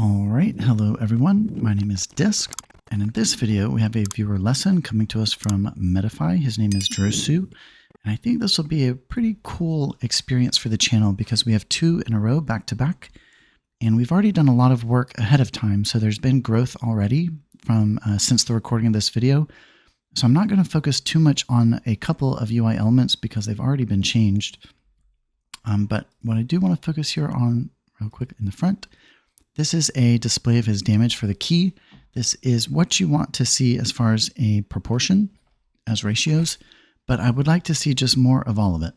All right, hello everyone. My name is Disc, and in this video we have a viewer lesson coming to us from Metafy. His name is Drosu, and I think this will be a pretty cool experience for the channel because we have two in a row back to back, and we've already done a lot of work ahead of time, so there's been growth already from since the recording of this video. So I'm not going to focus too much on a couple of UI elements because they've already been changed. But what I do want to focus here on real quick in the front, this is a display of his damage for the key. This is what you want to see as far as a proportion, as ratios, but I would like to see just more of all of it.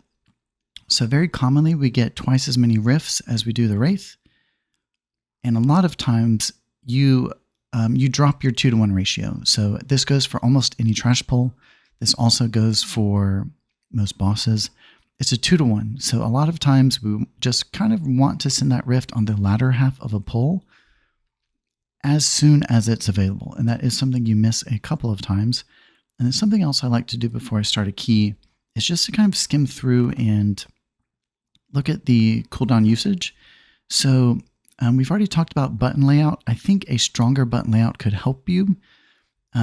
So very commonly we get twice as many rifts as we do the Wraith. And a lot of times you drop your 2-to-1 ratio. So this goes for almost any trash pull. This also goes for most bosses. It's a 2-to-1. So a lot of times we just kind of want to send that rift on the latter half of a pull as soon as it's available. And that is something you miss a couple of times. And then something else I like to do before I start a key is just to kind of skim through and look at the cooldown usage. So we've already talked about button layout. I think a stronger button layout could help you.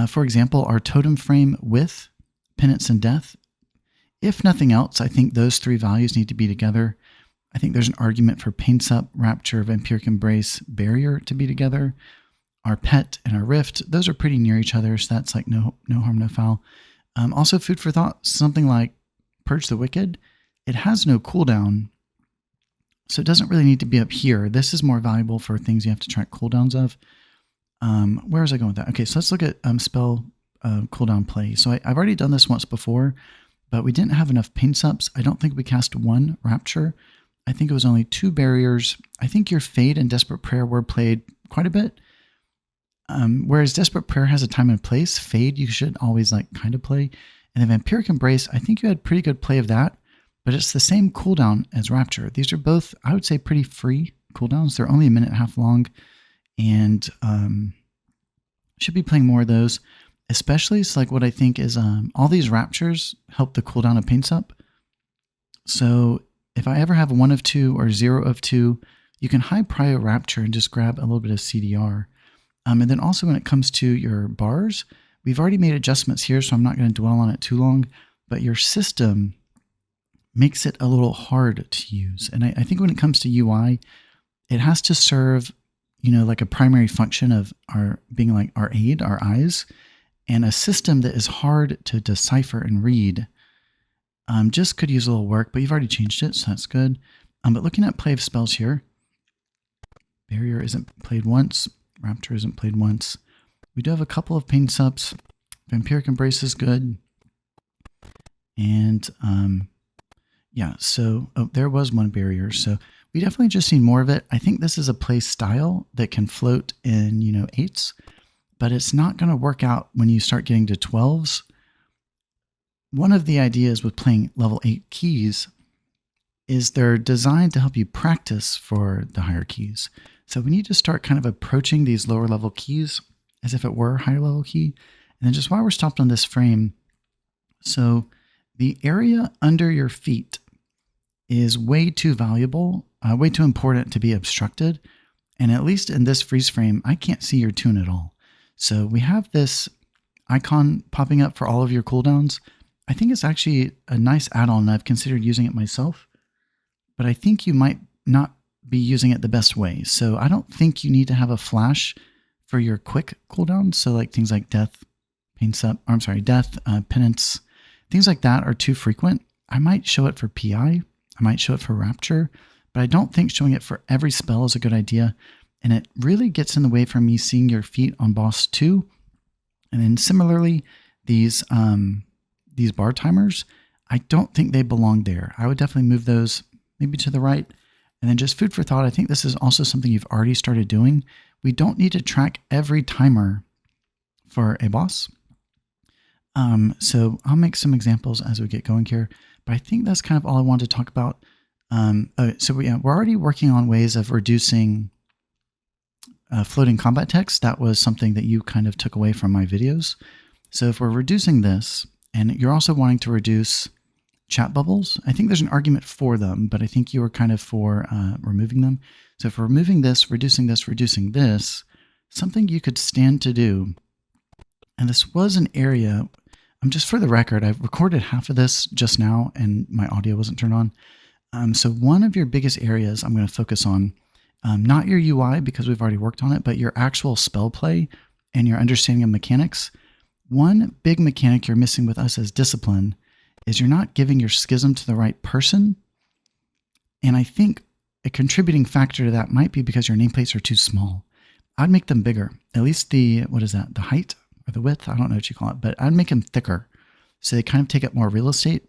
For example, our totem frame with penance and death. If nothing else, I think those three values need to be together. I think there's an argument for Paints Up, Rapture, Vampiric Embrace, Barrier to be together. Our Pet and our Rift, those are pretty near each other, so that's like no harm, no foul. Also food for thought, something like Purge the Wicked. It has no cooldown, so it doesn't really need to be up here. This is more valuable for things you have to track cooldowns of. Where was I going with that? Okay, so let's look at spell cooldown play. So I've already done this once before, but we didn't have enough Paints Ups. I don't think we cast one Rapture. I think it was only 2 barriers. I think your Fade and Desperate Prayer were played quite a bit. Whereas Desperate Prayer has a time and place, Fade you should always like kind of play. And then Vampiric Embrace, I think you had pretty good play of that, but it's the same cooldown as Rapture. These are both, I would say, pretty free cooldowns. They're only a minute and a half long, and should be playing more of those. Especially, so like what I think is all these Raptures help the cooldown of Paints Up. So if I ever have 1 of 2 or 0 of 2, you can high prio Rapture and just grab a little bit of CDR. And then also when it comes to your bars, we've already made adjustments here, so I'm not going to dwell on it too long, but your system makes it a little hard to use. And I think when it comes to UI, it has to serve, like a primary function of our being like our aid, our eyes. And a system that is hard to decipher and read just could use a little work, but you've already changed it, so that's good. But looking at play of spells here, Barrier isn't played once, Rapture isn't played once. We do have a couple of Paints Ups. Vampiric Embrace is good. And yeah, so there was 1 Barrier, so we definitely just need more of it. I think this is a play style that can float in, 8s. But it's not going to work out when you start getting to 12s. One of the ideas with playing level 8 keys is they're designed to help you practice for the higher keys. So we need to start kind of approaching these lower level keys as if it were a higher level key. And then just while we're stopped on this frame, so the area under your feet is way too valuable, way too important to be obstructed. And at least in this freeze frame, I can't see your tune at all. So we have this icon popping up for all of your cooldowns. I think it's actually a nice add-on. I've considered using it myself, but I think you might not be using it the best way. So I don't think you need to have a flash for your quick cooldowns. So like things like Death, Paints Up, or I'm sorry, Death, Penance, things like that are too frequent. I might show it for PI. I might show it for Rapture, but I don't think showing it for every spell is a good idea. And it really gets in the way from me seeing your feet on boss 2. And then similarly, these bar timers, I don't think they belong there. I would definitely move those maybe to the right. And then just food for thought, I think this is also something you've already started doing. We don't need to track every timer for a boss. So I'll make some examples as we get going here. But I think that's kind of all I wanted to talk about. So we're already working on ways of reducing floating combat text. That was something that you kind of took away from my videos. So if we're reducing this, and you're also wanting to reduce chat bubbles. I think there's an argument for them, but I think you were kind of for removing them. So for removing this, reducing this, something you could stand to do, and this was an area, just for the record, I've recorded half of this just now and my audio wasn't turned on. So one of your biggest areas I'm going to focus on, not your UI because we've already worked on it, but your actual spell play and your understanding of mechanics. One big mechanic you're missing with us as discipline is you're not giving your schism to the right person. And I think a contributing factor to that might be because your nameplates are too small. I'd make them bigger, at least the height or the width, I don't know what you call it, but I'd make them thicker so they kind of take up more real estate,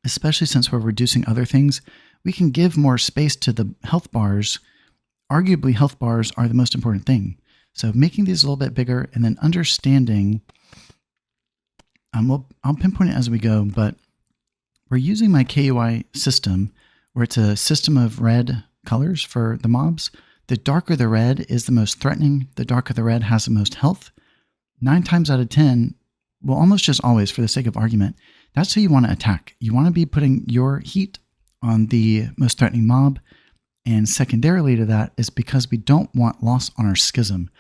especially since we're reducing other things. We can give more space to the health bars. Arguably, health bars are the most important thing. So making these a little bit bigger and then understanding, I'll pinpoint it as we go, but we're using my KUI system where it's a system of red colors for the mobs. The darker the red is the most threatening. The darker the red has the most health. 9 times out of 10, well, almost just always for the sake of argument, that's who you want to attack. You want to be putting your heat on the most threatening mob. And secondarily to that is because we don't want loss on our schism.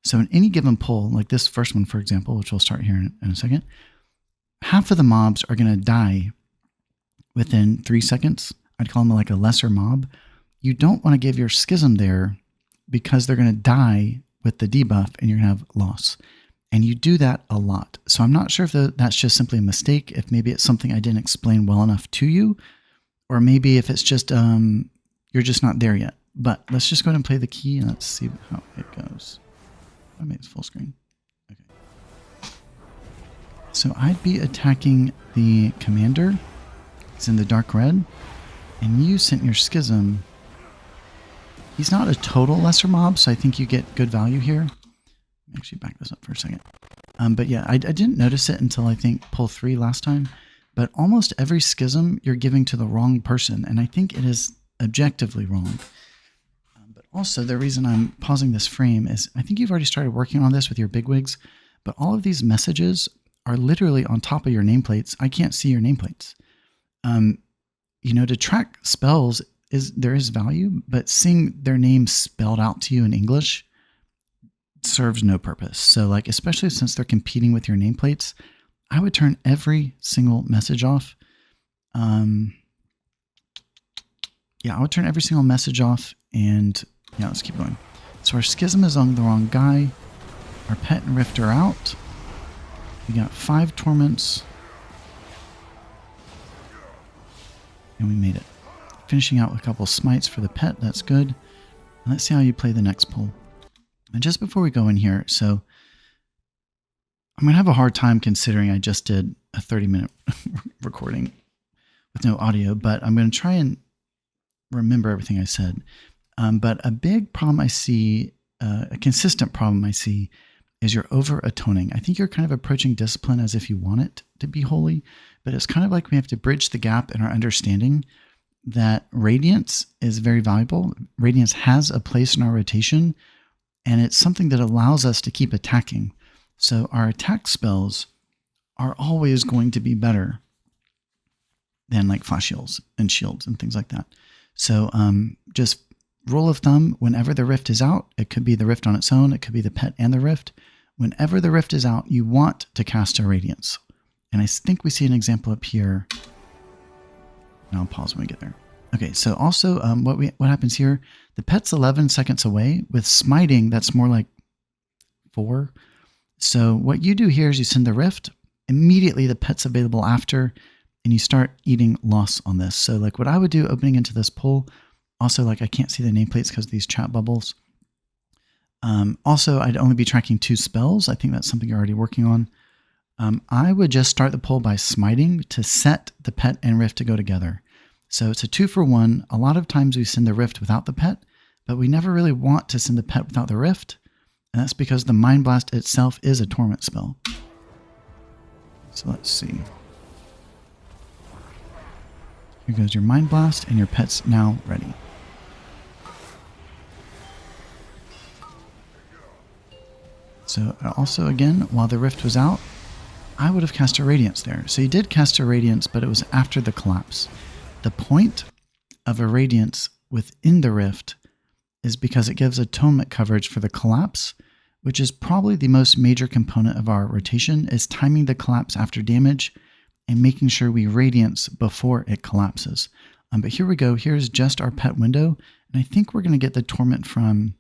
So in any given pull, like this first one, for example, which we'll start here in a second, half of the mobs are going to die within 3 seconds. I'd call them like a lesser mob. You don't want to give your schism there because they're going to die with the debuff and you're going to have loss. And you do that a lot. So I'm not sure if that's just simply a mistake, if maybe it's something I didn't explain well enough to you, or maybe if it's just you're just not there yet. But let's just go ahead and play the key and let's see how it goes. I made this full screen. Okay. So I'd be attacking the commander. He's in the dark red. And you sent your schism. He's not a total lesser mob, so I think you get good value here. Actually back this up for a second. But yeah, I didn't notice it until I think pull 3 last time. But almost every schism you're giving to the wrong person. And I think it is objectively wrong. But also the reason I'm pausing this frame is I think you've already started working on this with your bigwigs. But all of these messages are literally on top of your nameplates. I can't see your nameplates. You know, to track spells, there is value, but seeing their name spelled out to you in English serves no purpose. So like, especially since they're competing with your nameplates, I would turn every single message off. Yeah, I would turn every single message off and yeah, let's keep going. So our schism is on the wrong guy. Our pet and rift are out. We got 5 torments. And we made it. Finishing out with a couple smites for the pet, that's good. And let's see how you play the next pull. And just before we go in here, so I'm going to have a hard time considering I just did a 30-minute recording with no audio, but I'm going to try and remember everything I said. But a big problem I see, a consistent problem I see, is you're over-atoning. I think you're kind of approaching discipline as if you want it to be holy, but it's kind of like we have to bridge the gap in our understanding that Radiance is very valuable. Radiance has a place in our rotation, and it's something that allows us to keep attacking. So our attack spells are always going to be better than like flash heals and shields and things like that. So just rule of thumb, whenever the rift is out, it could be the rift on its own, it could be the pet and the rift. Whenever the rift is out, you want to cast a Radiance. And I think we see an example up here. And I'll pause when we get there. Okay, so also what happens here, the pet's 11 seconds away. With smiting, that's more like 4. So what you do here is you send the rift. Immediately the pet's available after, and you start eating loss on this. So like what I would do opening into this pull, also like I can't see the nameplates because of these chat bubbles. Also, I'd only be tracking 2 spells. I think that's something you're already working on. I would just start the pull by smiting to set the pet and rift to go together. So it's a 2-for-1. A lot of times we send the rift without the pet, but we never really want to send the pet without the rift. And that's because the Mind Blast itself is a torment spell. So let's see. Here goes your Mind Blast, and your pet's now ready. So also again, while the rift was out, I would have cast a Radiance there. So you did cast a Radiance, but it was after the collapse. The point of a Radiance within the Rift is because it gives atonement coverage for the collapse, which is probably the most major component of our rotation, is timing the collapse after damage and making sure we Radiance before it collapses. But here we go. Here's just our pet window. And I think we're going to get the Torment from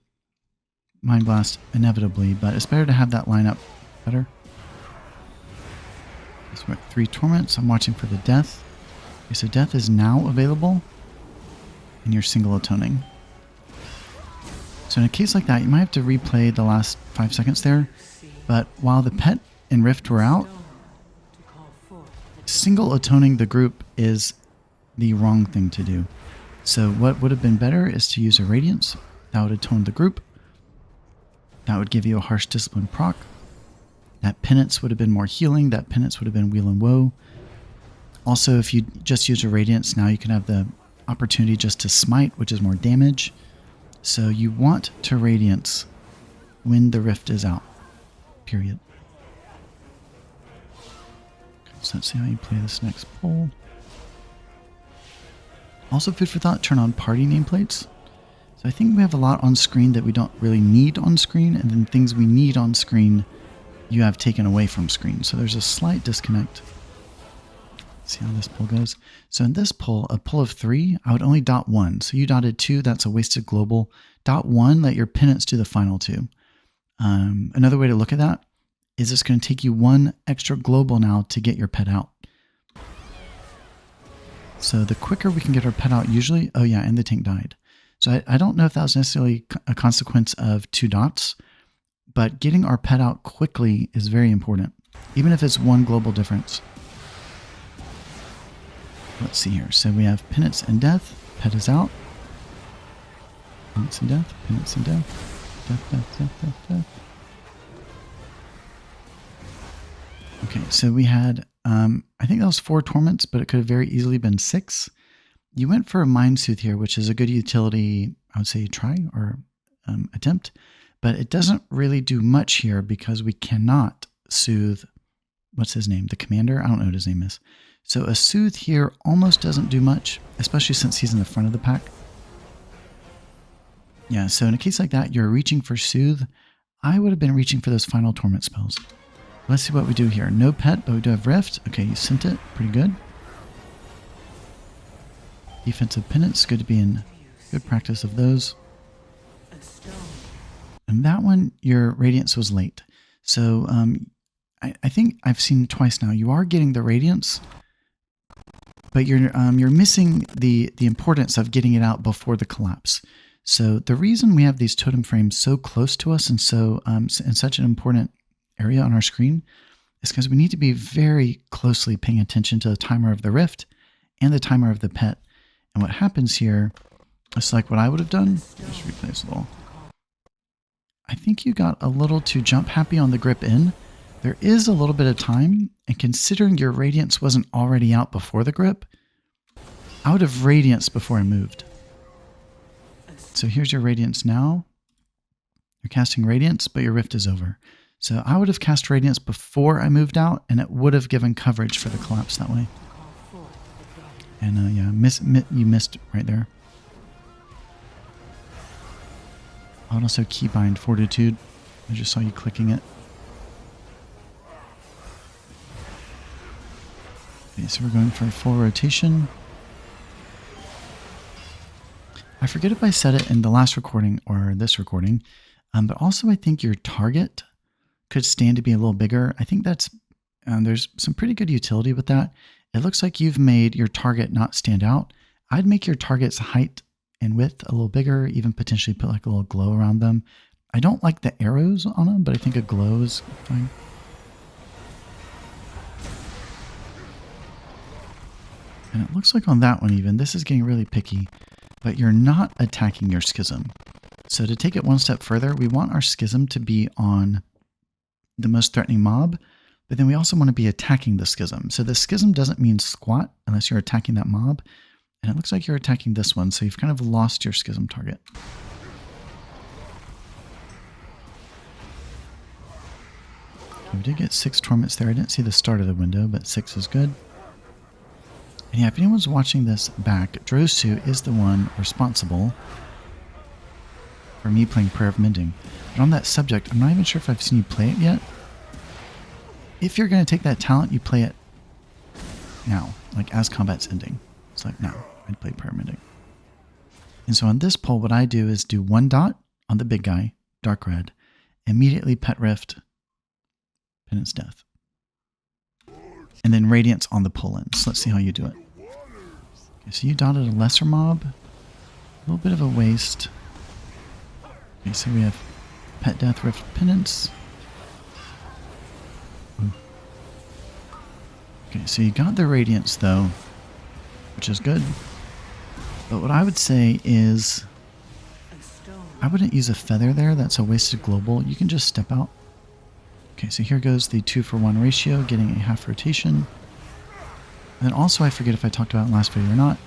Mind Blast inevitably, but it's better to have that line up better. So we're at 3 Torments. I'm watching for the Death. Okay, so Death is now available, and you're single atoning. So in a case like that, you might have to replay the last 5 seconds there, but while the Pet and Rift were out, single atoning the group is the wrong thing to do. So what would have been better is to use a Radiance. That would atone the group. That would give you a Harsh Discipline proc. That Penance would have been more healing. That Penance would have been Wheel and Woe. Also, if you just use a Radiance, now you can have the opportunity just to Smite, which is more damage. So you want to Radiance when the Rift is out, period. So let's see how you play this next poll. Also, food for thought, turn on party nameplates. So I think we have a lot on screen that we don't really need on screen, and then things we need on screen you have taken away from screen. So there's a slight disconnect. Let's see how this poll goes. So in this poll, a poll of 3, I would only dot 1. So you dotted 2, that's a wasted global. Dot 1, let your penance do the final 2. Another way to look at that is it's going to take you 1 extra global now to get your pet out. So the quicker we can get our pet out usually, oh yeah, and the tank died. So I don't know if that was necessarily a consequence of 2 dots, but getting our pet out quickly is very important, even if it's 1 global difference. Let's see here. So we have Penance and Death. Pet is out. Penance and Death. Penance and Death. Death, death, death, death, death. Okay, so we had, I think that was 4 Torments, but it could have very easily been 6. You went for a Mind Soothe here, which is a good utility, I would say try or attempt, but it doesn't really do much here because we cannot soothe, what's his name? The commander? I don't know what his name is. So a Soothe here almost doesn't do much, especially since he's in the front of the pack. Yeah, so in a case like that, you're reaching for Soothe. I would have been reaching for those final Torment spells. Let's see what we do here. No pet, but we do have Rift. Okay, you sent it. Pretty good. Defensive Penance. Good to be in good practice of those. And that one, your Radiance was late. So I think I've seen twice now. You are getting the Radiance, but you're missing the importance of getting it out before the collapse. So the reason we have these totem frames so close to us and so in such an important area on our screen is because we need to be very closely paying attention to the timer of the Rift and the timer of the pet. And what happens here is like what I would have done. Just replay this a little. I think you got a little too jump happy on the grip in. There is a little bit of time, and considering your Radiance wasn't already out before the grip, I would have Radiance before I moved. So here's your Radiance now. You're casting Radiance, but your Rift is over. So I would have cast Radiance before I moved out, and it would have given coverage for the collapse that way. And yeah, you missed right there. I would also keybind Fortitude. I just saw you clicking it. Okay, so we're going for a full rotation. I forget if I said it in the last recording or this recording, but also I think your target could stand to be a little bigger. I think that's there's some pretty good utility with that. It looks like you've made your target not stand out. I'd make your target's height and width a little bigger, even potentially put like a little glow around them. I don't like the arrows on them, but I think a glow is fine. And it looks like on that one even, this is getting really picky, but you're not attacking your Schism. So to take it one step further, we want our Schism to be on the most threatening mob, but then we also want to be attacking the Schism. So the Schism doesn't mean squat unless you're attacking that mob. And it looks like you're attacking this one, so you've kind of lost your Schism target. We did get 6 torments there. I didn't see the start of the window, but 6 is good. And yeah, if anyone's watching this back, Drosu is the one responsible for me playing Prayer of Mending. But on that subject, I'm not even sure if I've seen you play it yet. If you're going to take that talent, you play it now, like as combat's ending. It's like, no, I'd play Prayer of Mending. And so on this pull, what I do is do 1 dot on the big guy, dark red, immediately Pet Rift, Penance Death. And then Radiance on the pull-in. So let's see how you do it. Okay, so you dotted a lesser mob. A little bit of a waste. Okay, so we have Pet Death, Rift, Penance. Ooh. Okay, so you got the Radiance though, which is good. But what I would say is, I wouldn't use a feather there. That's a wasted global. You can just step out. Okay, so here goes the 2-for-1 ratio, getting a half rotation. And then also, I forget if I talked about it in last video or not,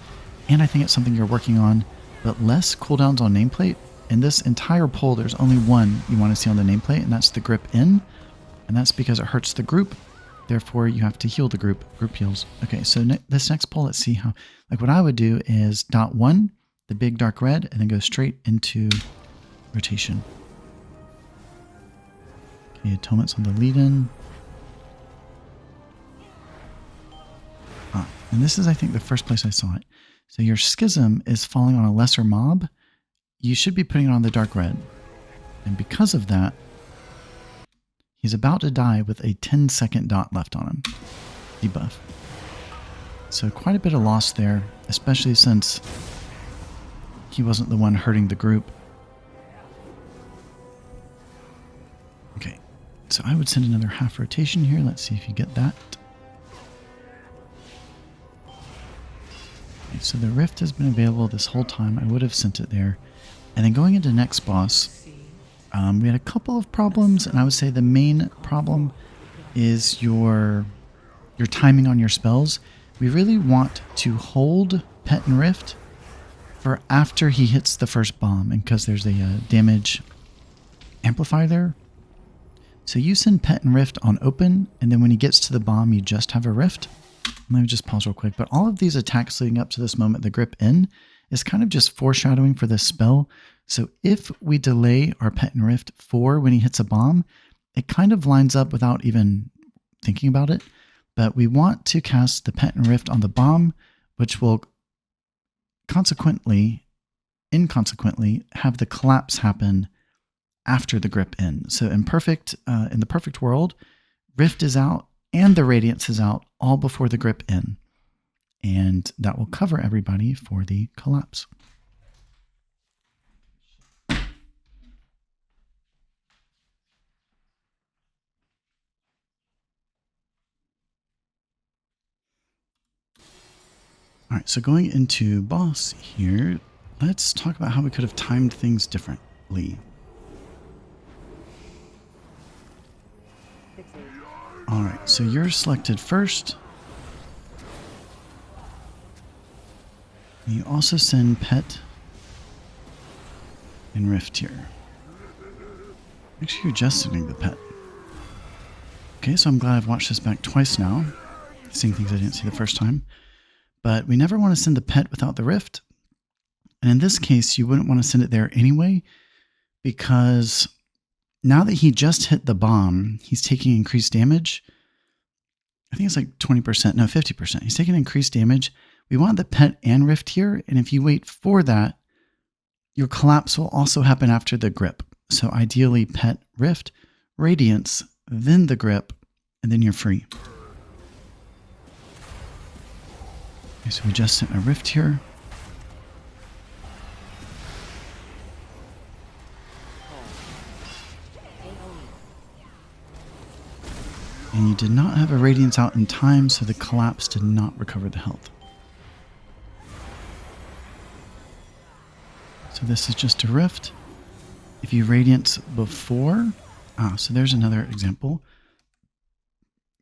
and I think it's something you're working on, but less cooldowns on nameplate. In this entire pull, there's only one you want to see on the nameplate, and that's the grip in, and that's because it hurts the group. Therefore, you have to heal the group. Group heals. Okay, so this next pull, let's see how, like what I would do is dot 1, the big dark red, and then go straight into rotation. Okay, atonement's on the lead-in. And this is, I think, the first place I saw it. So your Schism is falling on a lesser mob. You should be putting it on the dark red. And because of that, he's about to die with a 10-second dot left on him. Debuff. So quite a bit of loss there, especially since he wasn't the one hurting the group. Okay, so I would send another half rotation here. Let's see if you get that. Okay, so the Rift has been available this whole time. I would have sent it there. And then going into next boss, we had a couple of problems, and I would say the main problem is your timing on your spells. We really want to hold Pet and Rift for after he hits the first bomb, and because there's a damage amplifier there. So you send Pet and Rift on open, and then when he gets to the bomb, you just have a Rift. Let me just pause real quick. But all of these attacks leading up to this moment, the grip in, is kind of just foreshadowing for this spell. So if we delay our Pet and Rift for when he hits a bomb, it kind of lines up without even thinking about it. But we want to cast the Pet and Rift on the bomb, which will inconsequently have the collapse happen after the grip in. So in the perfect world, Rift is out and the Radiance is out all before the grip in. And that will cover everybody for the collapse. All right, so going into boss here, let's talk about how we could have timed things differently. All right, so you're selected first. You also send Pet and Rift here. Actually, you're just sending the Pet. Okay, so I'm glad I've watched this back twice now, seeing things I didn't see the first time. But we never want to send the Pet without the Rift. And in this case, you wouldn't want to send it there anyway, because now that he just hit the bomb, he's taking increased damage. I think it's like 20%, no, 50%. He's taking increased damage. We want the Pet and Rift here, and if you wait for that, your collapse will also happen after the grip. So ideally, Pet, Rift, Radiance, then the grip, and then you're free. Okay, so we just sent a Rift here. And you did not have a Radiance out in time, so the collapse did not recover the health. So this is just a Rift. If you Radiance before, so there's another example.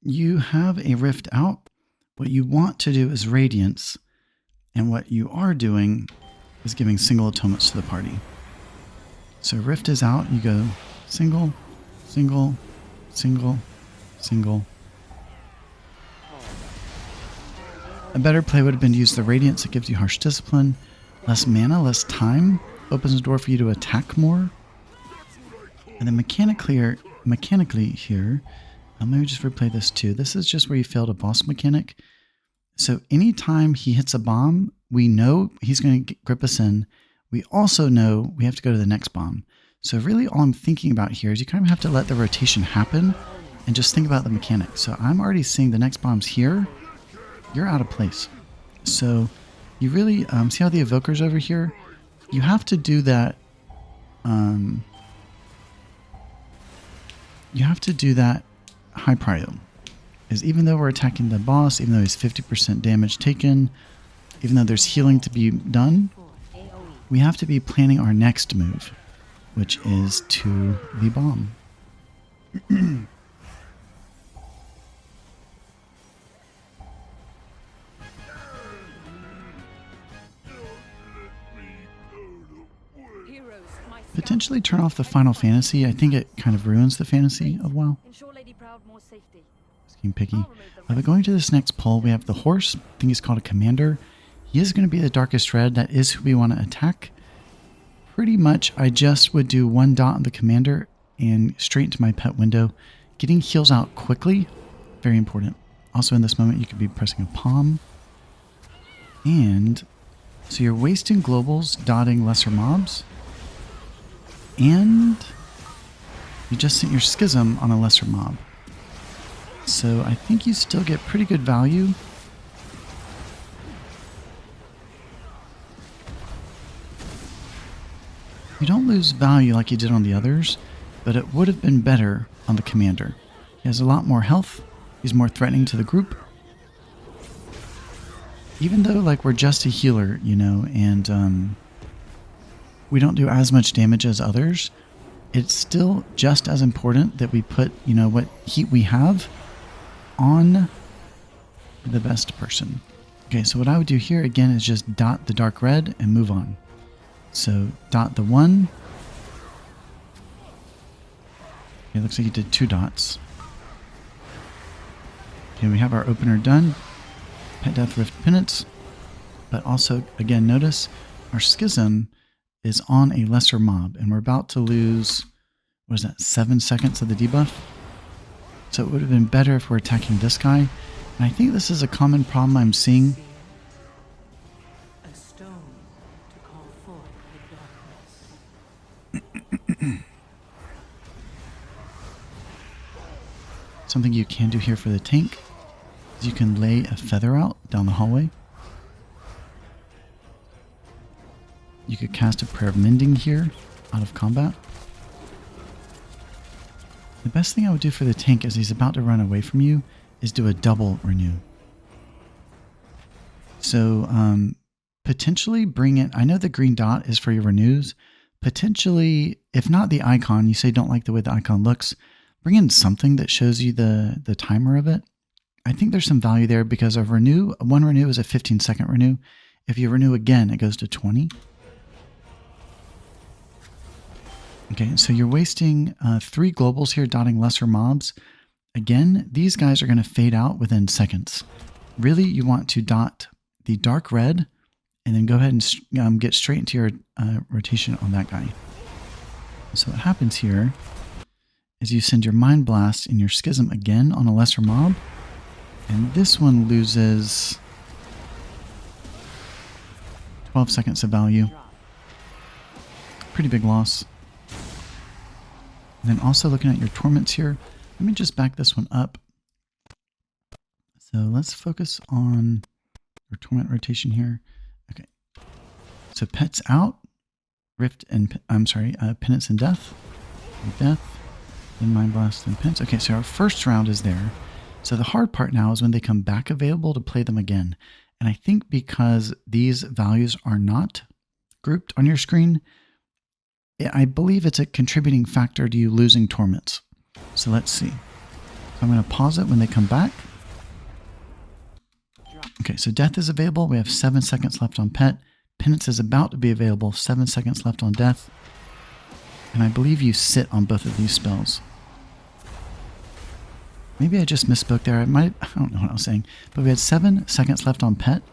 You have a Rift out. What you want to do is Radiance, and what you are doing is giving single atonements to the party. So Rift is out, you go single, single, single, Single. A better play would have been to use the Radiance. It gives you harsh discipline. Less mana, less time. Opens the door for you to attack more. And then mechanically here, let me just replay this too. This is just where you failed a boss mechanic. So anytime he hits a bomb, we know he's going to grip us in. We also know we have to go to the next bomb. So really all I'm thinking about here is you kind of have to let the rotation happen and just think about the mechanics. So I'm already seeing the next bomb's here. You're out of place. So you really, see how the evoker's over here? You have to do that, high prio. Is even though we're attacking the boss, even though he's 50% damage taken, even though there's healing to be done, we have to be planning our next move, which is to the bomb. Potentially turn off the Final Fantasy. I think it kind of ruins the fantasy of WoW. Being picky. But going to this next pull, we have the horse. I think he's called a commander. He is going to be the darkest red. That is who we want to attack. Pretty much, I just would do 1 dot on the commander and straight into my pet window. Getting heals out quickly, very important. Also in this moment, you could be pressing a palm. And so you're wasting globals, dotting lesser mobs. And you just sent your Schism on a lesser mob. So I think you still get pretty good value. You don't lose value like you did on the others, but it would have been better on the commander. He has a lot more health. He's more threatening to the group. Even though like we're just a healer, you know, and we don't do as much damage as others, it's still just as important that we put, you know, what heat we have on the best person. Okay, so what I would do here again is just dot the dark red and move on. So dot the 1. Okay, looks like you did 2 dots. Okay, we have our opener done. Pet Death Rift Penance. But also, again, notice our Schism is on a lesser mob, and we're about to lose, what is that, 7 seconds of the debuff? So it would have been better if we're attacking this guy. And I think this is a common problem I'm seeing. A stone to call forth the darkness. Something you can do here for the tank is you can lay a feather out down the hallway. You could cast a Prayer of Mending here out of combat. The best thing I would do for the tank as he's about to run away from you is do a double renew. So potentially bring it, I know the green dot is for your renews. Potentially, if not the icon, you say don't like the way the icon looks, bring in something that shows you the timer of it. I think there's some value there because a renew, one renew is a 15-second renew. If you renew again, it goes to 20. Okay, so you're wasting 3 globals here, dotting lesser mobs. Again, these guys are going to fade out within seconds. Really, you want to dot the dark red and then go ahead and get straight into your rotation on that guy. So what happens here is you send your Mind Blast and your Schism again on a lesser mob. And this one loses 12 seconds of value. Pretty big loss. And then also looking at your torments here, let me just back this one up. So let's focus on your torment rotation here. Okay. So pets out, rift and, penance and death. Death, then mind blast, then penance. Okay, so our first round is there. So the hard part now is when they come back available to play them again. And I think because these values are not grouped on your screen, I believe it's a contributing factor to you losing torments. So let's see. So I'm going to pause it when they come back. Okay, so death is available. We have 7 seconds left on pet. Penance is about to be available. 7 seconds left on death. And I believe you sit on both of these spells. Maybe I just misspoke there. I don't know what I was saying. But we had 7 seconds left on Pet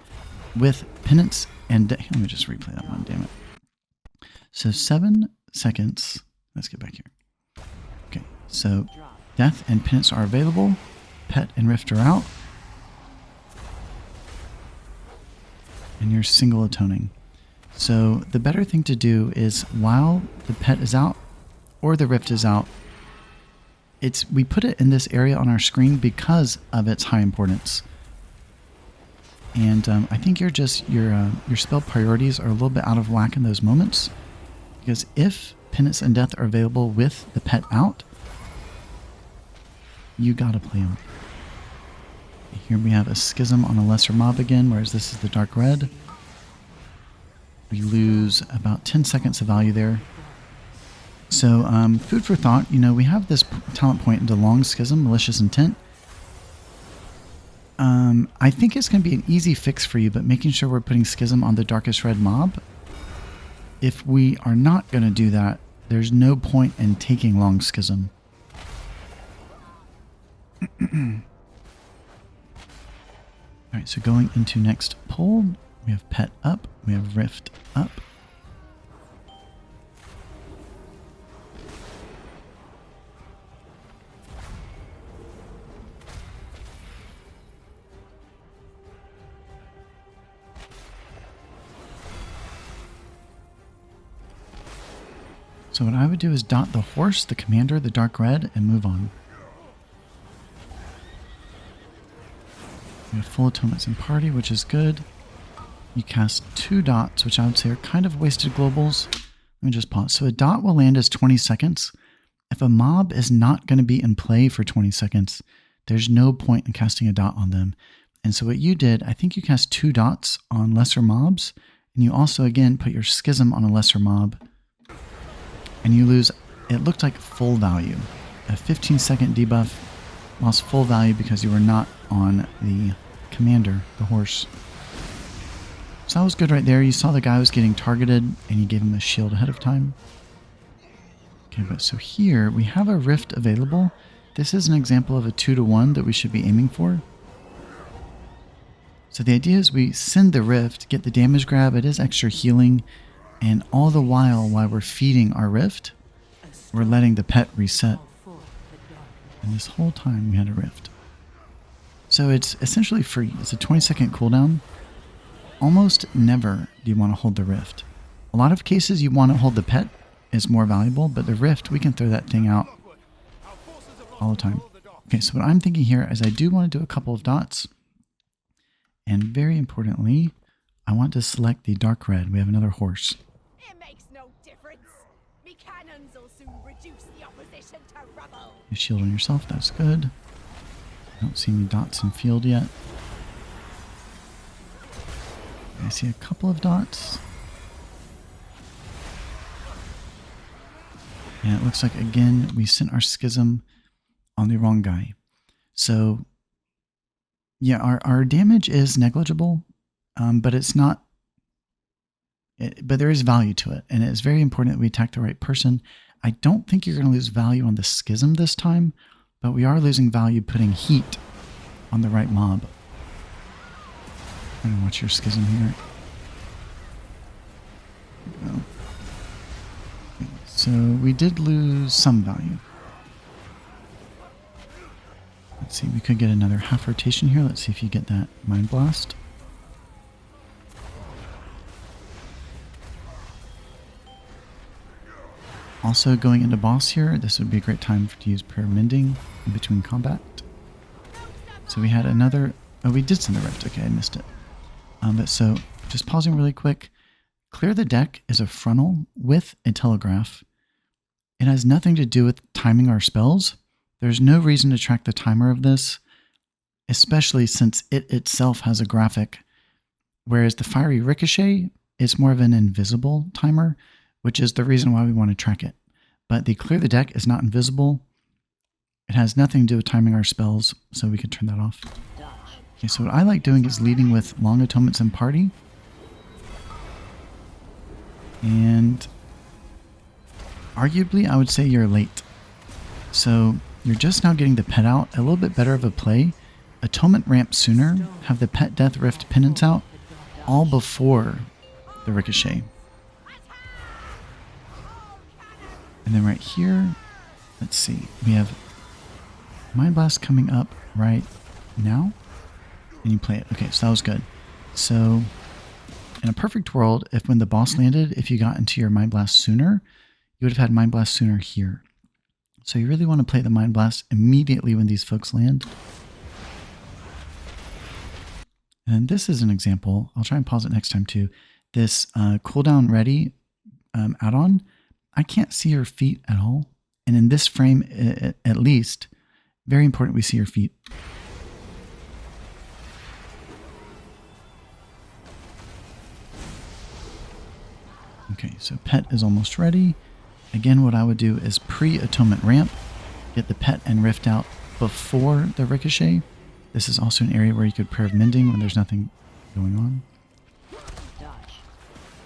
with Penance and... Let me just replay that one, damn it. So 7 seconds. Let's get back here. Okay, so Death and Penance are available. Pet and Rift are out. And you're single atoning. So the better thing to do is while the Pet is out or the Rift is out, we put it in this area on our screen because of its high importance. And I think your spell priorities are a little bit out of whack in those moments, because if Penance and Death are available with the Pet out, you gotta play them. Here we have a Schism on a lesser mob again, whereas this is the dark red. We lose about 10 seconds of value there. So, food for thought, we have this talent point into Long Schism, Malicious Intent. I think it's going to be an easy fix for you, but making sure we're putting Schism on the darkest red mob. If we are not going to do that, there's no point in taking Long Schism. Alright, so going into next pull, we have Pet up, we have Rift up. So what I would do is dot the horse, the commander, the dark red, and move on. We have full atonements in party, which is good. You cast 2 dots, which I would say are kind of wasted globals. Let me just pause. So a dot will land as 20 seconds. If a mob is not going to be in play for 20 seconds, there's no point in casting a dot on them. And so what you did, I think you cast 2 dots on lesser mobs, and you also, again, put your Schism on a lesser mob. And you lose, it looked like full value. A 15-second debuff lost full value because you were not on the commander, the horse. So that was good right there. You saw the guy was getting targeted and you gave him a shield ahead of time. Okay, but so here we have a Rift available. This is an example of a 2-to-1 that we should be aiming for. So the idea is we send the Rift, get the damage grab, it is extra healing, and all the while we're feeding our Rift, we're letting the Pet reset. And this whole time we had a Rift. So it's essentially free. It's a 20-second cooldown. Almost never do you want to hold the Rift. A lot of cases you want to hold the Pet. It's more valuable, but the Rift, we can throw that thing out all the time. Okay, so what I'm thinking here is I do want to do a couple of dots. And very importantly, I want to select the dark red. We have another horse. It makes no difference. Me cannons will soon reduce the opposition to rubble. You shield on yourself, that's good. I don't see any dots in field yet. I see a couple of dots. And it looks like, again, we sent our Schism on the wrong guy. So, yeah, our damage is negligible, but it's not... but there is value to it, and it is very important that we attack the right person. I don't think you're going to lose value on the Schism this time, but we are losing value putting heat on the right mob. I'm going to watch your Schism here. There we go. Okay, so we did lose some value. Let's see, we could get another half rotation here. Let's see if you get that Mind Blast. Also, going into boss here, this would be a great time to use Prayer Mending in between combat. So we had another... Oh, we did send the Rift. Okay, I missed it. But so, just pausing really quick. Clear the Deck is a frontal with a telegraph. It has nothing to do with timing our spells. There's no reason to track the timer of this, especially since it itself has a graphic. Whereas the Fiery Ricochet is more of an invisible timer, which is the reason why we want to track it. But the Clear the Deck is not invisible. It has nothing to do with timing our spells, so we can turn that off. Okay, so what I like doing is leading with Long Atonements in party. And arguably, I would say you're late. So you're just now getting the pet out. A little bit better of a play. Atonement ramp sooner. Have the pet Death Rift penance out all before the Ricochet. And then right here, let's see. We have Mind Blast coming up right now. And you play it. Okay, so that was good. So in a perfect world, if when the boss landed, if you got into your Mind Blast sooner, you would have had Mind Blast sooner here. So you really want to play the Mind Blast immediately when these folks land. And this is an example. I'll try and pause it next time too. This cooldown ready add-on, I can't see your feet at all. And in this frame, at least, very important we see your feet. Okay, so pet is almost ready. Again, what I would do is pre-atonement ramp, get the pet and rift out before the ricochet. This is also an area where you could prayer of mending when there's nothing going on.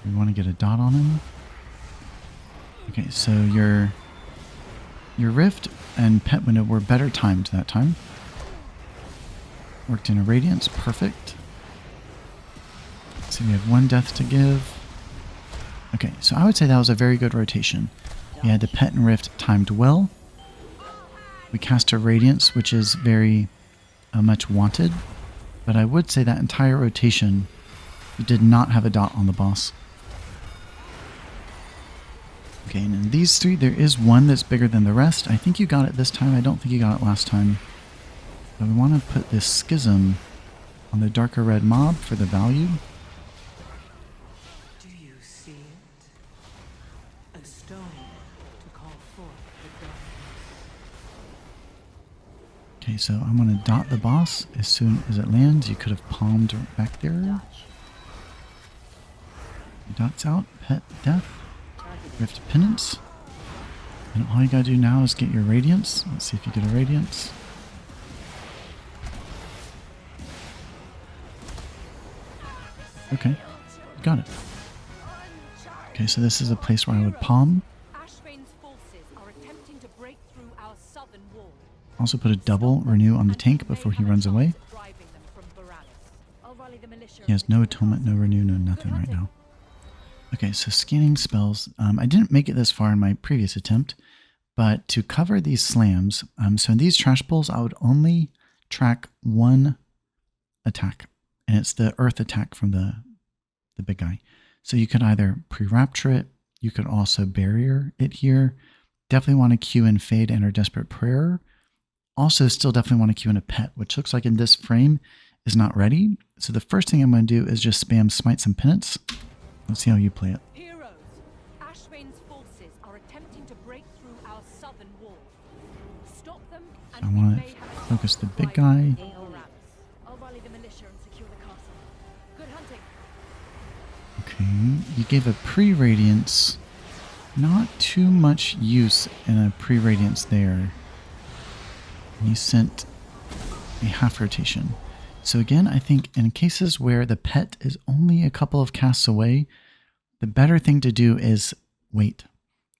We want to get a dot on him. Okay, so your rift and pet window were better timed that time. Worked in a radiance, perfect. So we have one death to give. Okay, so I would say that was a very good rotation. We had the pet and rift timed well. We cast a radiance, which is very much wanted. But I would say that entire rotation, you did not have a dot on the boss. Okay, and in these three, there is one that's bigger than the rest. I think you got it this time. I don't think you got it last time. But we want to put this Schism on the darker red mob for the value. Do you see it? A stone to call forth the darkness. Okay, so I'm going to dot the boss as soon as it lands. You could have palmed back there. Dots out, pet death, rift penance. And all you gotta do now is get your radiance. Let's see if you get a radiance. Okay, got it. Okay, so this is a place where I would palm. Ashvane's forces are attempting to break through our southern wall. Also put a double renew on the tank before he runs away. Driving them from Boralus. I'll rally the militia. He has no atonement, no renew, no nothing right now. Okay, so scanning spells. I didn't make it this far in my previous attempt, but to cover these slams, so in these trash bowls, I would only track one attack, and it's the earth attack from the big guy. So you could either pre-rapture it, you could also barrier it here. Definitely want to queue in Fade and or Desperate Prayer. Also still definitely want to queue in a pet, which looks like in this frame is not ready. So the first thing I'm going to do is just spam Smites and Penance. Let's see how you play it. Heroes, Ashvane's forces are attempting to break through our southern wall. Stop them and I we want may to have a focus the big fight guy. in Boralus. I'll rally the militia and secure the castle. Good hunting. Okay, you gave a pre-radiance. Not too much use in a pre-radiance there. And you sent a half rotation. So again, I think in cases where the pet is only a couple of casts away, the better thing to do is wait.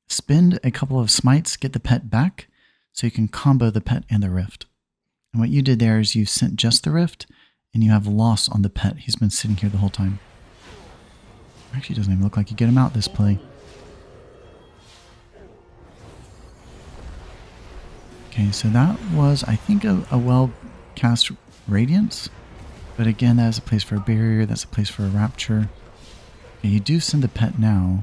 Spend a couple of smites, get the pet back, so you can combo the pet and the rift. And what you did there is you sent just the rift, and you have loss on the pet. He's been sitting here the whole time. Actually, doesn't even look like you get him out this play. Okay, so that was, I think, a well-cast Radiance. But again, that is a place for a barrier. That's a place for a rapture. Okay, you do send the pet now.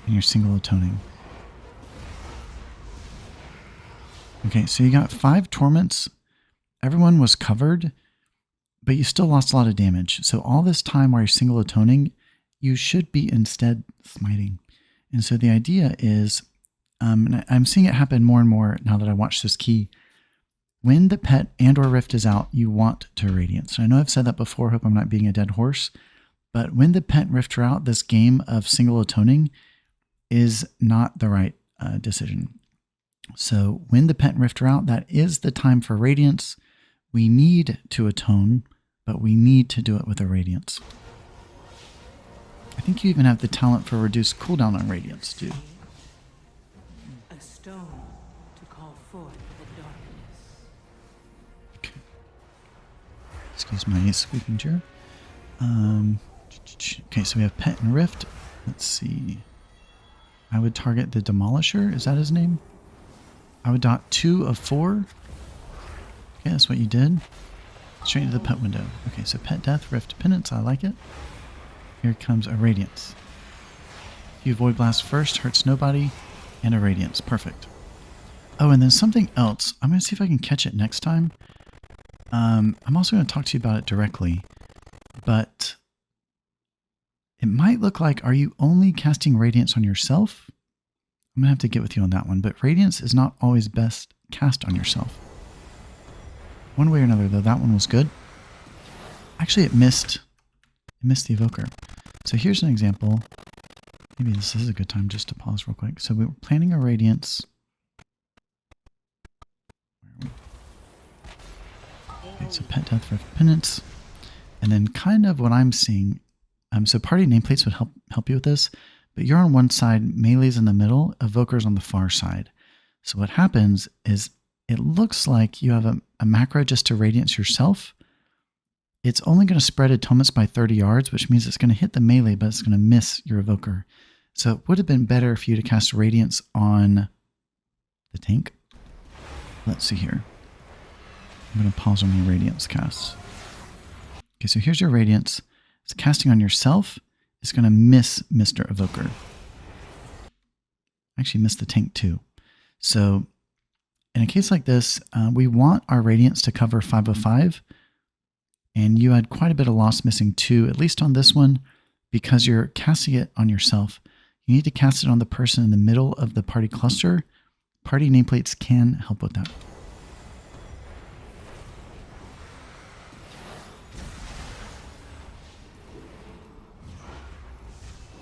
And you're single atoning. Okay, so you got 5 torments. Everyone was covered, but you still lost a lot of damage. So all this time while you're single atoning, you should be instead smiting. And so the idea is, and I'm seeing it happen more and more now that I watch this key. When the pet and or rift is out, you want to Radiance. I know I've said that before, hope I'm not being a dead horse, but when the pet and rift are out, this game of single atoning is not the right decision. So when the pet and rift are out, that is the time for Radiance. We need to atone, but we need to do it with a Radiance. I think you even have the talent for reduced cooldown on Radiance, too. was my squeaking chair. Okay, so we have Pet and Rift. Let's see. I would target the Demolisher. Is that his name? I would dot 2 of 4. Okay, that's what you did. Straight into the pet window. Okay, so Pet Death, Rift, Penance. I like it. Here comes a Radiance. You Void Blast first, hurts nobody, and a Radiance. Perfect. Oh, and then something else. I'm going to see if I can catch it next time. I'm also going to talk to you about it directly, but it might look like, are you only casting Radiance on yourself? I'm going to have to get with you on that one, but Radiance is not always best cast on yourself. One way or another, though, that one was good. Actually, it missed the Evoker. So here's an example. Maybe this is a good time just to pause real quick. So we were planning a Radiance. Okay, so Pet Death, Rift, Penance. And then kind of what I'm seeing, so party nameplates would help you with this, but you're on one side, Melee's in the middle, Evoker's on the far side. So what happens is it looks like you have a macro just to Radiance yourself. It's only going to spread atonements by 30 yards, which means it's going to hit the melee, but it's going to miss your Evoker. So it would have been better for you to cast Radiance on the tank. Let's see here. I'm going to pause on your Radiance casts. Okay, so here's your Radiance. It's casting on yourself. It's going to miss Mr. Evoker. Actually miss the tank too. So in a case like this, we want our Radiance to cover 5 of 5. And you had quite a bit of loss missing 2, at least on this one, because you're casting it on yourself. You need to cast it on the person in the middle of the party cluster. Party nameplates can help with that.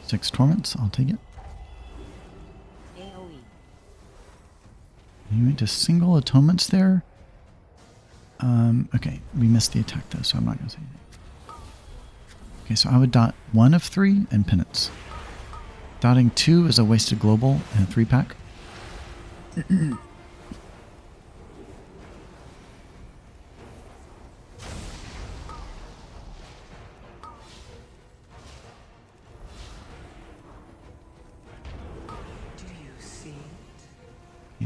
Six Torments, I'll take it. You went to single atonements there. Okay, we missed the attack though, so I'm not going to say anything. Okay, so I would dot 1 of 3 and Penance. Dotting 2 is a wasted global and a 3-pack.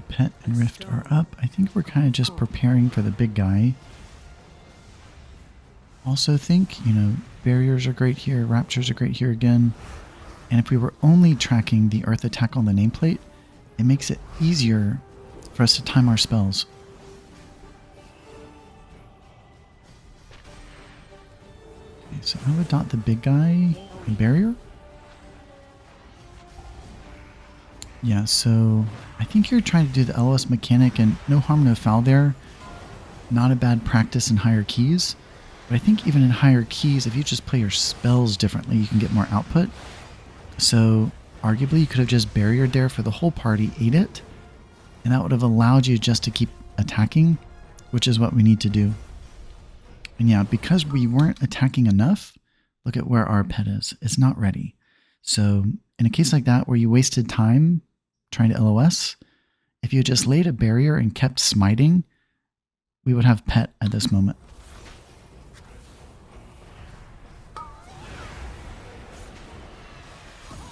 Pet and Rift are up. I think we're kind of just preparing for the big guy. Also think, barriers are great here, raptures are great here again. And if we were only tracking the earth attack on the nameplate, it makes it easier for us to time our spells. Okay, so I would dot the big guy and barrier. Yeah, so I think you're trying to do the LOS mechanic, and no harm, no foul there. Not a bad practice in higher keys. But I think even in higher keys, if you just play your spells differently, you can get more output. So arguably you could have just barriered there for the whole party, ate it, and that would have allowed you just to keep attacking, which is what we need to do. And yeah, because we weren't attacking enough, look at where our pet is. It's not ready. So in a case like that where you wasted time trying to LOS, if you just laid a barrier and kept smiting, we would have pet at this moment.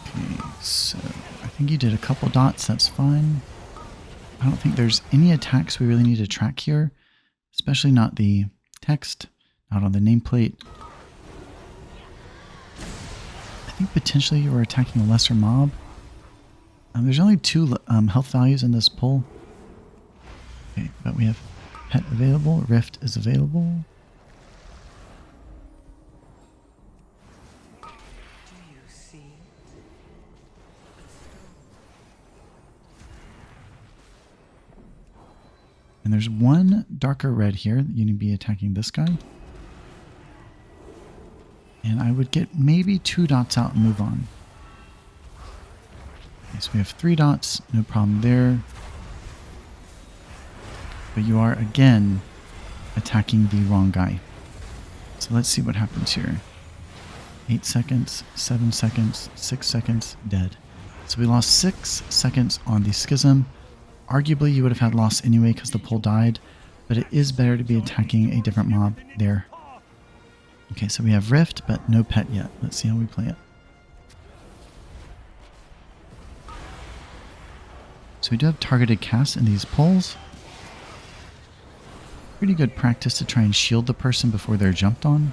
Okay, so I think you did a couple dots, that's fine. I don't think there's any attacks we really need to track here, especially not the text, not on the nameplate. I think potentially you were attacking a lesser mob. There's only 2 health values in this pull. Okay, but we have pet available, Rift is available. And there's 1 darker red here. You need to be attacking this guy. And I would get maybe 2 dots out and move on. Okay, so we have 3 dots, no problem there. But you are again attacking the wrong guy. So let's see what happens here. 8 seconds, 7 seconds, 6 seconds, dead. So we lost 6 seconds on the Schism. Arguably you would have had loss anyway because the pull died, but it is better to be attacking a different mob there. Okay, so we have Rift, but no pet yet. Let's see how we play it. So we do have targeted casts in these pulls. Pretty good practice to try and shield the person before they're jumped on.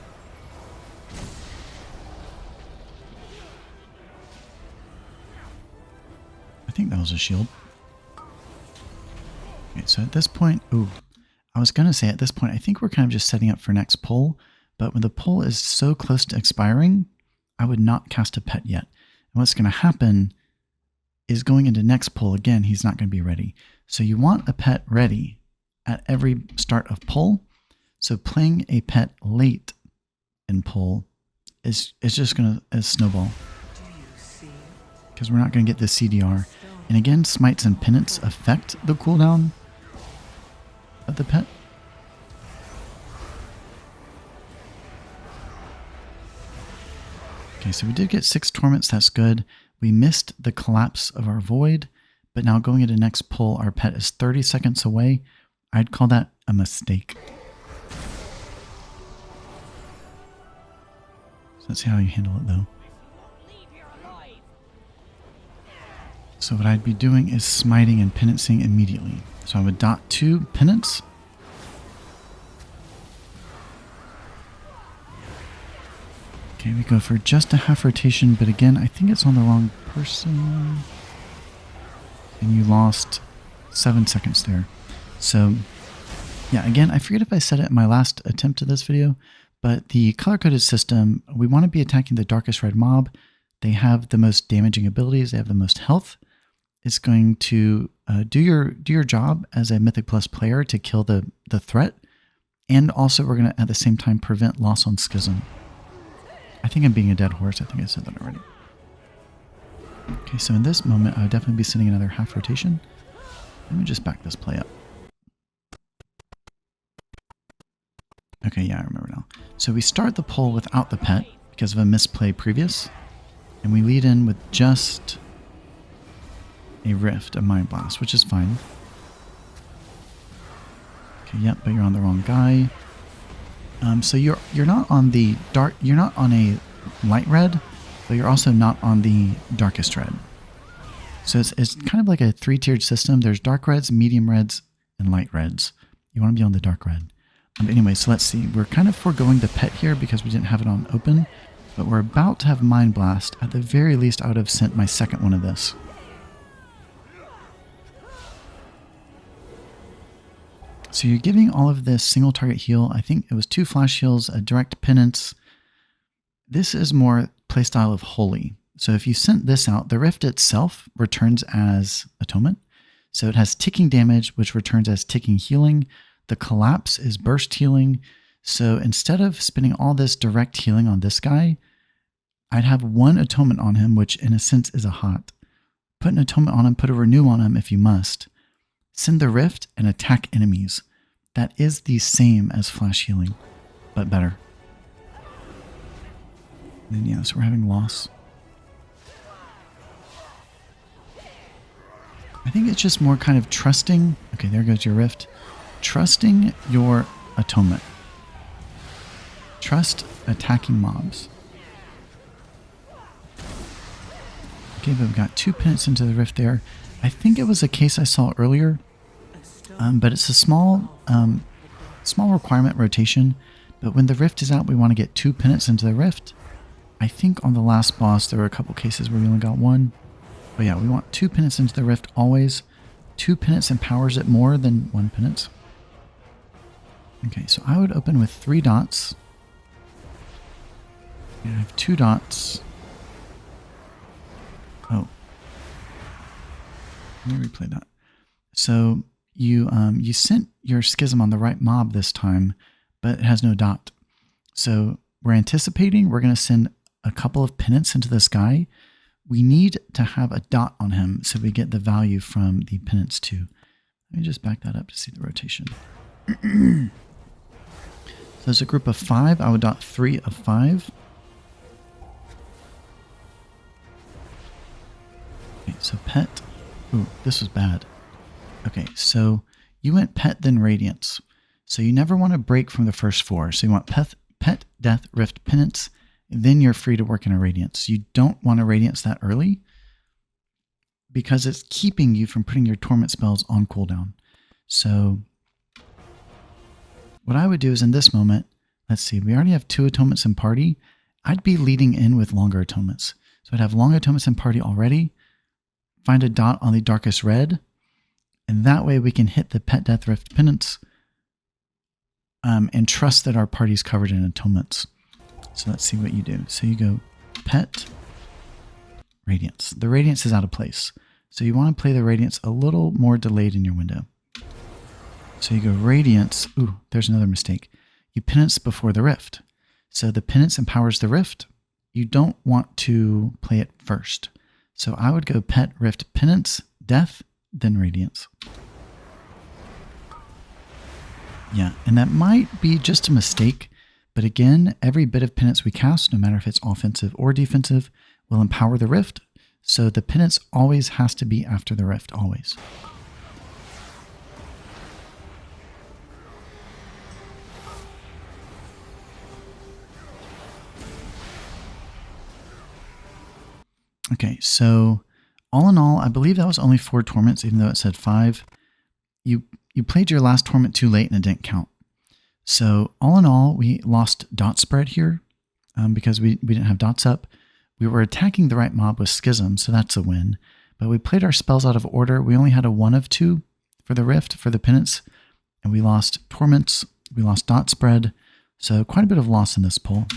I think that was a shield. Okay, so at this point, ooh, I was going to say at this point, I think we're kind of just setting up for next pull, but when the pull is so close to expiring, I would not cast a pet yet. And what's going to happen is going into next pull, again, he's not going to be ready. So you want a pet ready at every start of pull. So playing a pet late in pull is just going to snowball. Because we're not going to get the CDR. And again, smites and penance affect the cooldown of the pet. Okay, so we did get 6 torments, that's good. We missed the collapse of our void, but now going into next pull, our pet is 30 seconds away. I'd call that a mistake. So let's see how you handle it though. So what I'd be doing is smiting and penancing immediately. So I would dot 2 penance. Okay, we go for just a half rotation, but again, I think it's on the wrong person. And you lost 7 seconds there. So, yeah, again, I forget if I said it in my last attempt at this video, but the color-coded system, we want to be attacking the darkest red mob. They have the most damaging abilities. They have the most health. It's going to do your job as a Mythic Plus player to kill the threat. And also, we're going to, at the same time, prevent loss on Schism. I think I'm being a dead horse. I think I said that already. Okay, so in this moment, I would definitely be sending another half rotation. Let me just back this play up. Okay, yeah, I remember now. So we start the pull without the pet because of a misplay previous. And we lead in with just a Rift, a Mind Blast, which is fine. Okay, yep, but you're on the wrong guy. So you're not on the dark, you're not on a light red, but you're also not on the darkest red. So it's kind of like a 3-tiered system. There's dark reds, medium reds, and light reds. You want to be on the dark red. Anyway, so let's see. We're kind of foregoing the pet here because we didn't have it on open, but we're about to have Mind Blast. At the very least, I would have sent my second one of this. So you're giving all of this single target heal. I think it was 2 flash heals, a direct penance. This is more playstyle of Holy. So if you sent this out, the Rift itself returns as atonement. So it has ticking damage, which returns as ticking healing. The collapse is burst healing. So instead of spending all this direct healing on this guy, I'd have 1 atonement on him, which in a sense is a hot. Put an atonement on him, put a renew on him if you must. Send the Rift and attack enemies. That is the same as flash healing, but better. And then yeah, so we're having loss. I think it's just more kind of trusting. Okay, there goes your Rift. Trusting your atonement. Trust attacking mobs. Okay, but we've got 2 penance into the Rift there. I think it was a case I saw earlier, but it's a small requirement rotation. But when the Rift is out, we want to get 2 penance into the Rift. I think on the last boss, there were a couple cases where we only got 1. But yeah, we want 2 penance into the Rift always. 2 penance empowers it more than 1 penance. Okay, so I would open with 3 dots. And I have 2 dots. Oh. Let me replay that. So you sent your Schism on the right mob this time, but it has no dot. So we're anticipating we're going to send a couple of penance into this guy. We need to have a dot on him so we get the value from the penance too. Let me just back that up to see the rotation. So there's a group of 5. I would dot 3 of 5. Okay, so pet. Ooh, this was bad. Okay, so you went pet then Radiance. So you never want to break from the first 4. So you want Pet, Death, Rift, Penance, then you're free to work in a Radiance. You don't want a Radiance that early because it's keeping you from putting your Torment spells on cooldown. So what I would do is in this moment, let's see, we already have 2 atonements in party. I'd be leading in with longer atonements. So I'd have long atonements in party already, find a dot on the darkest red, and that way we can hit the Pet, Death, Rift, Penance, and trust that our party's covered in atonements. So let's see what you do. So you go Pet, Radiance. The Radiance is out of place. So you want to play the Radiance a little more delayed in your window. So you go Radiance. Ooh, there's another mistake. You Penance before the Rift. So the Penance empowers the Rift. You don't want to play it first. So I would go Pet, Rift, Penance, Death, then Radiance. Yeah, and that might be just a mistake, but again, every bit of Penance we cast, no matter if it's offensive or defensive, will empower the Rift, so the Penance always has to be after the Rift, always. Okay, so all in all, I believe that was only 4 Torments, even though it said 5. You played your last Torment too late and it didn't count. So all in all, we lost dot spread here because we didn't have dots up. We were attacking the right mob with Schism, so that's a win. But we played our spells out of order. We only had a 1 of 2 for the Rift, for the Penance, and we lost Torments. We lost dot spread, so quite a bit of loss in this pull.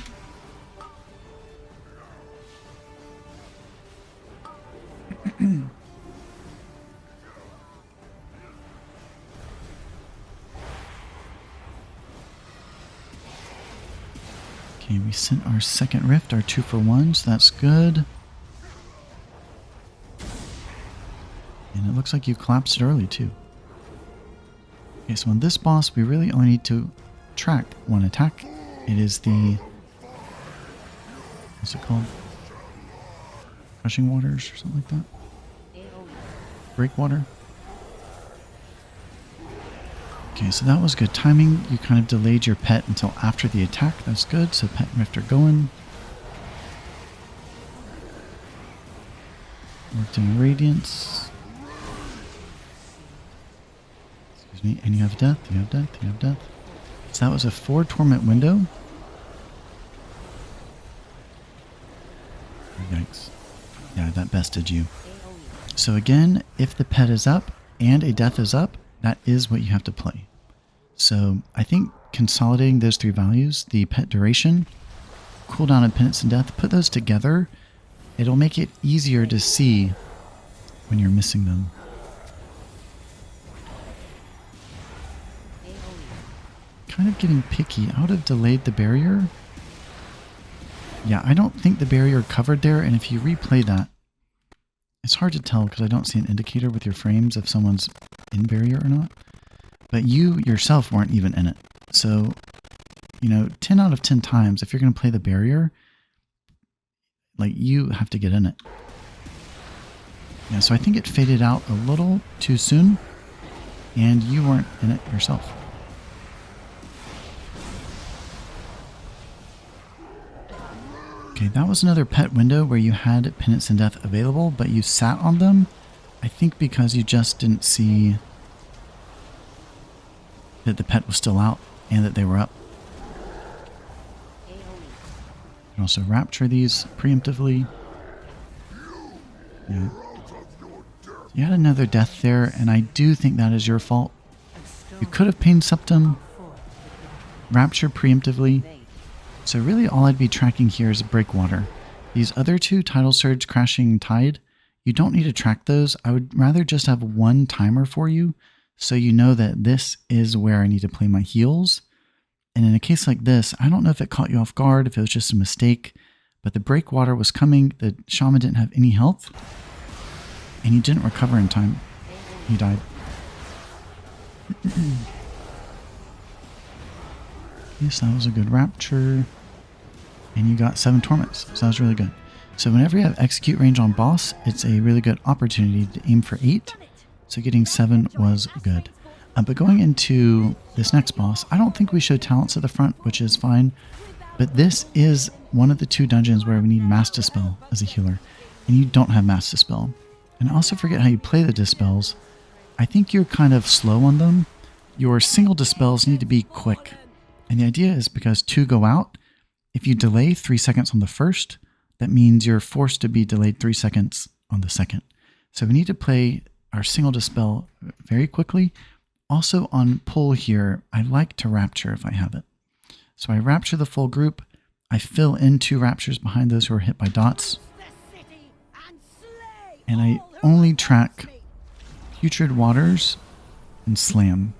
Okay, we sent our second Rift, our 2 for 1, so that's good. And it looks like you collapsed it early too. Okay, so on this boss, we really only need to track 1 attack. It is the, what's it called? Crushing Waters or something like that? Breakwater? Okay, so that was good timing. You kind of delayed your pet until after the attack. That's good. So Pet and Rift are going. Worked in Radiance. Excuse me. And you have Death. You have Death. You have Death. So that was a 4 Torment window. Yikes. Yeah, that bested you. So again, if the pet is up and a death is up, that is what you have to play. So I think consolidating those 3 values, the pet duration, cooldown and penance and death, put those together, it'll make it easier to see when you're missing them. Kind of getting picky. I would have delayed the barrier. Yeah, I don't think the barrier covered there, and if you replay that, it's hard to tell because I don't see an indicator with your frames if someone's in barrier or not. But you yourself weren't even in it. So, 10 out of 10 times, if you're going to play the barrier, like, you have to get in it. Yeah, so I think it faded out a little too soon, and you weren't in it yourself. Okay, that was another pet window where you had Penance and Death available, but you sat on them, I think because you just didn't see that the pet was still out and that they were up. You can also Rapture these preemptively. Yeah. You had another death there, and I do think that is your fault. You could have Pain Septum, Rapture preemptively. So really all I'd be tracking here is Breakwater. These other 2, Tidal Surge, Crashing Tide, you don't need to track those. I would rather just have 1 timer for you so you know that this is where I need to play my heals. And in a case like this, I don't know if it caught you off guard, if it was just a mistake, but the Breakwater was coming, the Shaman didn't have any health, and he didn't recover in time. He died. Yes, that was a good Rapture. And you got 7 Torments, so that was really good. So whenever you have execute range on boss, it's a really good opportunity to aim for 8. So getting 7 was good. But going into this next boss, I don't think we show talents at the front, which is fine. But this is one of the 2 dungeons where we need Mass Dispel as a healer. And you don't have Mass Dispel. And I also forget how you play the Dispels. I think you're kind of slow on them. Your single Dispels need to be quick. And the idea is because 2 go out, if you delay 3 seconds on the first, that means you're forced to be delayed 3 seconds on the second. So we need to play our single Dispel very quickly. Also on pull here, I like to Rapture if I have it. So I Rapture the full group. I fill in 2 Raptures behind those who are hit by dots. And I only track Putrid Waters and Slam.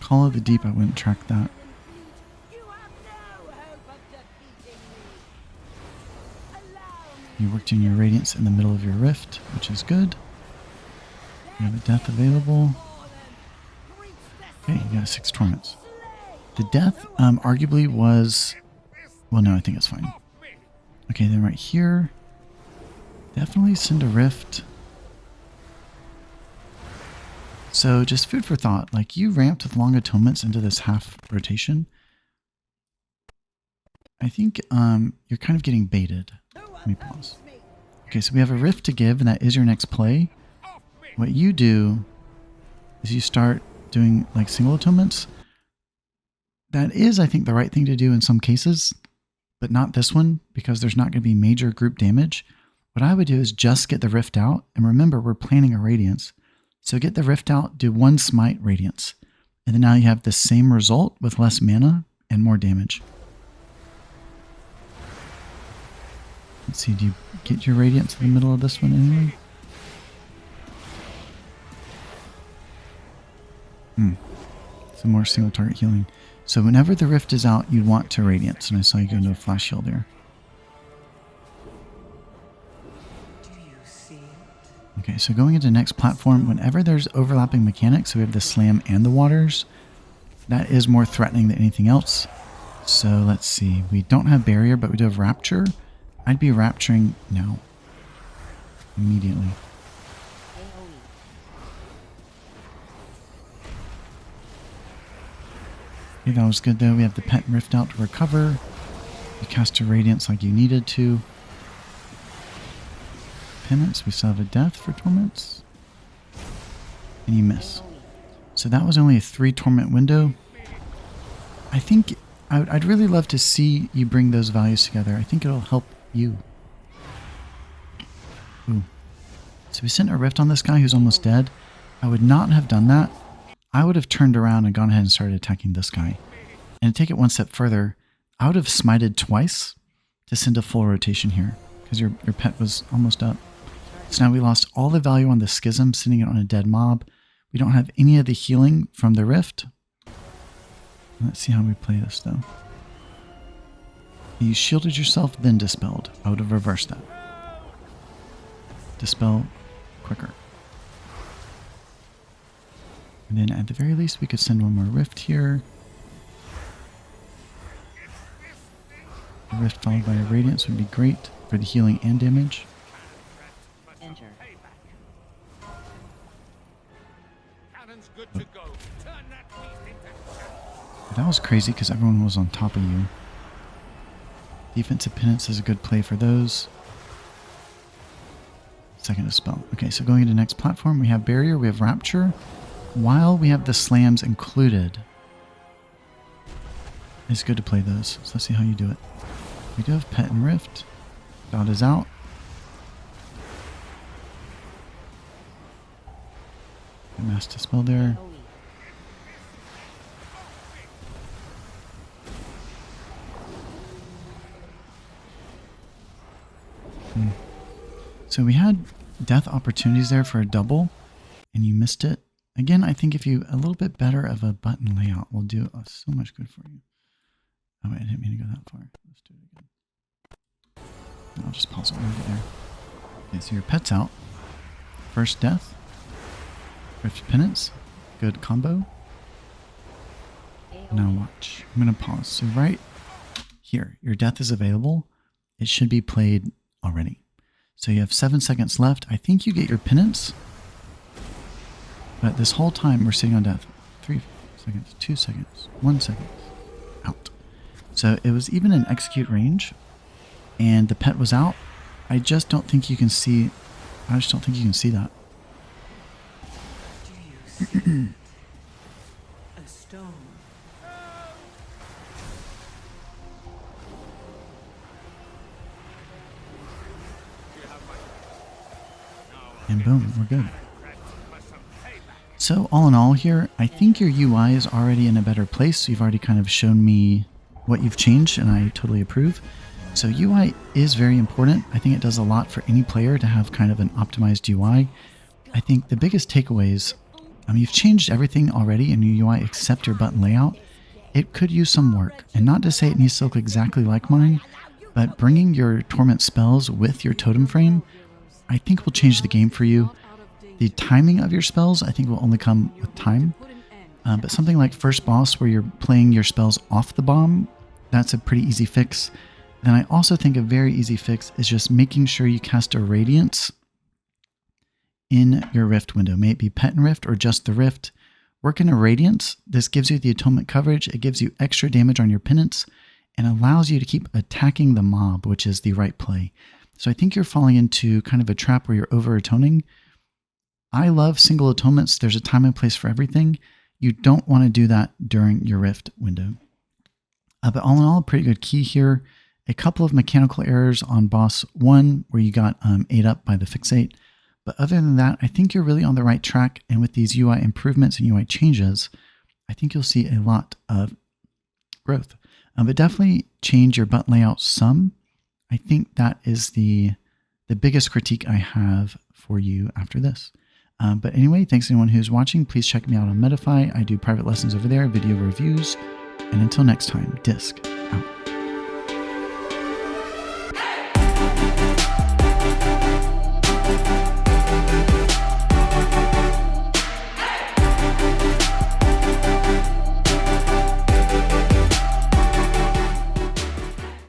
Call of the Deep, I wouldn't track that. You worked in your Radiance in the middle of your Rift, which is good. You have a Death available. Okay, you got 6 Torments. The Death arguably was... Well, no, I think it's fine. Okay, then right here, definitely send a Rift. So just food for thought. Like, you ramped with long atonements into this half rotation. I think you're kind of getting baited. Let me pause. Okay, so we have a Rift to give, and that is your next play. What you do is you start doing like single atonements. That is, I think, the right thing to do in some cases, but not this one, because there's not going to be major group damage. What I would do is just get the Rift out, and remember, we're planning a Radiance. So get the Rift out, do 1 Smite Radiance, and then now you have the same result with less mana and more damage. Let's see, do you get your Radiance in the middle of this one anyway? Some more single target healing. So whenever the Rift is out, you'd want to Radiance, and I saw you go into a flash heal there. Okay, so going into next platform, whenever there's overlapping mechanics, so we have the Slam and the Waters, that is more threatening than anything else. So let's see, we don't have Barrier, but we do have Rapture. I'd be Rapturing now. Immediately. Okay, that was good though. We have the Pet and Rift out to recover. You cast a Radiance like you needed to. Penance, we still have a Death for Torments. And you miss. So that was only a 3 Torment window. I think I'd really love to see you bring those values together. I think it'll help you. Ooh. So we sent a Rift on this guy who's almost dead. I would not have done that. I would have turned around and gone ahead and started attacking this guy. And to take it one step further, I would have smited twice to send a full rotation here, because your pet was almost up. So now we lost all the value on the Schism, sending it on a dead mob. We don't have any of the healing from the Rift. Let's see how we play this though. You shielded yourself, then dispelled. I would have reversed that. Dispel quicker. And then at the very least, we could send one more Rift here. A Rift followed by a Radiance would be great for the healing and damage. Enter. That was crazy because everyone was on top of you. Defensive Penance is a good play for those. Second dispel. Okay, so going into next platform, we have Barrier, we have Rapture. While we have the Slams included, it's good to play those. So let's see how you do it. We do have Pet and Rift. Dot is out. Mass Dispel there. So we had death opportunities there for a double, and you missed it. Again, I think if you a little bit better of a button layout will do so much good for you. Oh wait, I didn't mean to go that far. Let's do it again. I'll just pause it when we get there. Okay, so your pet's out. First death. Rift Penance. Good combo. Now watch. I'm going to pause. So right here, your death is available. It should be played already. So you have 7 seconds left. I think you get your penance. But this whole time we're sitting on death. 3 seconds, 2 seconds, 1 second. Out. So it was even in execute range. And the pet was out. I just don't think you can see... I just don't think you can see that. Do you see a stone? And boom, we're good. So all in all here, I think your UI is already in a better place. You've already kind of shown me what you've changed, and I totally approve. So UI is very important. I think it does a lot for any player to have kind of an optimized UI. I think the biggest takeaways, you've changed everything already in your UI except your button layout. It could use some work, and not to say it needs to look exactly like mine, but bringing your Torment spells with your totem frame, I think will change the game for you. The timing of your spells, I think, will only come with time. But something like First Boss, where you're playing your spells off the bomb, that's a pretty easy fix. Then I also think a very easy fix is just making sure you cast a Radiance in your Rift window. May it be Pet and Rift or just the Rift. Work in a Radiance. This gives you the atonement coverage. It gives you extra damage on your penance and allows you to keep attacking the mob, which is the right play. So I think you're falling into kind of a trap where you're over-atoning. I love single atonements. There's a time and place for everything. You don't want to do that during your Rift window. But all in all, a pretty good key here. A couple of mechanical errors on boss 1 where you got ate up by the fixate. But other than that, I think you're really on the right track. And with these UI improvements and UI changes, I think you'll see a lot of growth. But definitely change your button layout some. I think that is the biggest critique I have for you after this. But anyway, thanks to anyone who's watching. Please check me out on Metafy. I do private lessons over there, video reviews. And until next time, Disc.